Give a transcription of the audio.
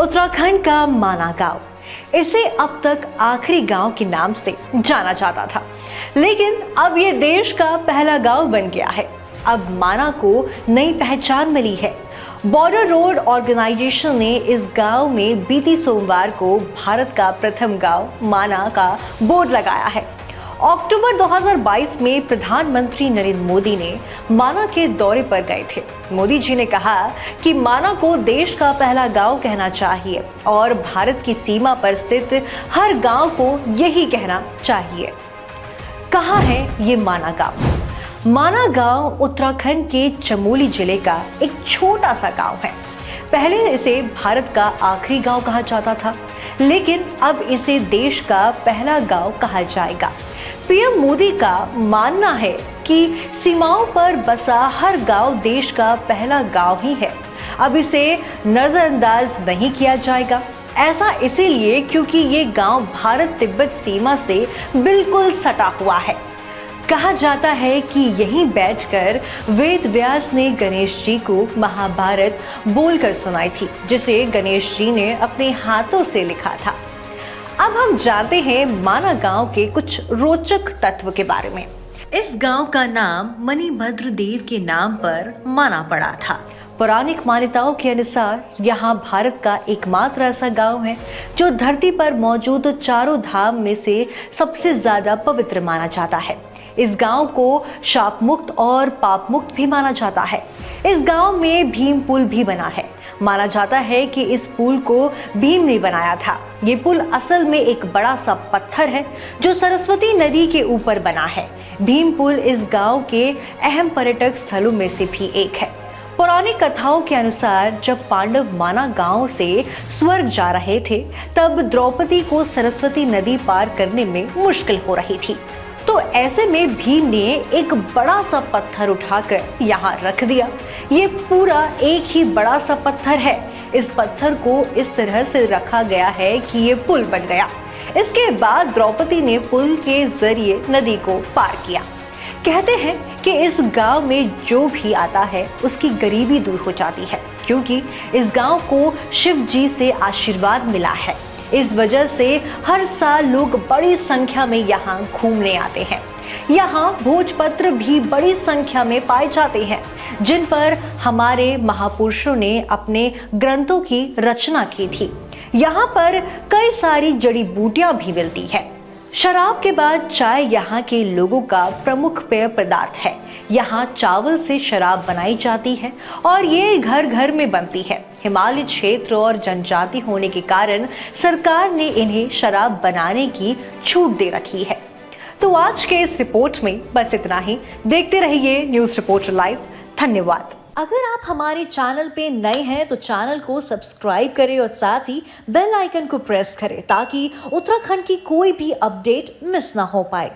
उत्तराखंड का माना गांव, इसे अब तक आखिरी गांव के नाम से जाना जाता था, लेकिन अब ये देश का पहला गांव बन गया है। अब माना को नई पहचान मिली है। बॉर्डर रोड ऑर्गेनाइजेशन ने इस गांव में बीती सोमवार को भारत का प्रथम गांव माना का बोर्ड लगाया है। अक्टूबर 2022 में प्रधानमंत्री नरेंद्र मोदी ने माना के दौरे पर गए थे। मोदी जी ने कहा कि माना को देश का पहला गांव कहना चाहिए और भारत की सीमा पर स्थित हर गांव को यही कहना चाहिए। कहाँ है ये माना गांव? माना गांव उत्तराखंड के चमोली जिले का एक छोटा सा गांव है। पहले इसे भारत का आखिरी गांव कहा जाता था, लेकिन अब इसे देश का पहला गांव कहा जाएगा। पीएम मोदी का मानना है कि सीमाओं पर बसा हर गांव देश का पहला गांव ही है। अब इसे नजरअंदाज नहीं किया जाएगा। ऐसा इसीलिए क्योंकि ये गांव भारत तिब्बत सीमा से बिल्कुल सटा हुआ है। कहा जाता है कि यहीं बैठकर वेद व्यास ने गणेश जी को महाभारत बोलकर सुनाई थी, जिसे गणेश जी ने अपने हाथों से लिखा था। अब हम जानते हैं माना गांव के कुछ रोचक तत्व के बारे में। इस गांव का नाम मणिभद्र देव के नाम पर माना पड़ा था। पौराणिक मान्यताओं के अनुसार यहाँ भारत का एकमात्र ऐसा गांव है जो धरती पर मौजूद चारों धाम में से सबसे ज्यादा पवित्र माना जाता है। इस गांव को शाप मुक्त और पाप मुक्त भी माना जाता है। इस गांव में भीम पुल भी बना है। माना जाता है कि इस पुल को भीम ने बनाया था। ये पुल असल में एक बड़ा सा पत्थर है जो सरस्वती नदी के ऊपर बना है। भीम पुल इस गांव के अहम पर्यटक स्थलों में से भी एक है। पौराणिक कथाओं के अनुसार जब पांडव माना गांव से स्वर्ग जा रहे थे, तब द्रौपदी को सरस्वती नदी पार करने में मुश्किल हो रही थी। तो ऐसे में भीम ने एक बड़ा सा पत्थर उठाकर यहाँ रख दिया। ये पूरा एक ही बड़ा सा पत्थर है। इस पत्थर को इस तरह से रखा गया है कि ये पुल बन गया। इसके बाद द्रौपदी ने पुल के जरिए नदी को पार किया। कहते हैं कि इस गांव में जो भी आता है उसकी गरीबी दूर हो जाती है, क्योंकि इस गांव को शिव जी से आशीर्वाद मिला है। इस वजह से हर साल लोग बड़ी संख्या में यहाँ घूमने आते हैं। यहाँ भोजपत्र भी बड़ी संख्या में पाए जाते हैं, जिन पर हमारे महापुरुषों ने अपने ग्रंथों की रचना की थी। यहाँ पर कई सारी जड़ी बूटियां भी मिलती है। शराब के बाद चाय यहाँ के लोगों का प्रमुख पेय पदार्थ है। यहाँ चावल से शराब बनाई जाती है और ये घर घर में बनती है। हिमालय क्षेत्र और जनजाति होने के कारण सरकार ने इन्हें शराब बनाने की छूट दे रखी है। तो आज के इस रिपोर्ट में बस इतना ही। देखते रहिए न्यूज़ रिपोर्टर लाइव। धन्यवाद। अगर आप हमारे चैनल पे नए हैं तो चैनल को सब्सक्राइब करें और साथ ही बेल आइकन को प्रेस करें ताकि उत्तराखंड की कोई भी अपडेट मिस ना हो पाए।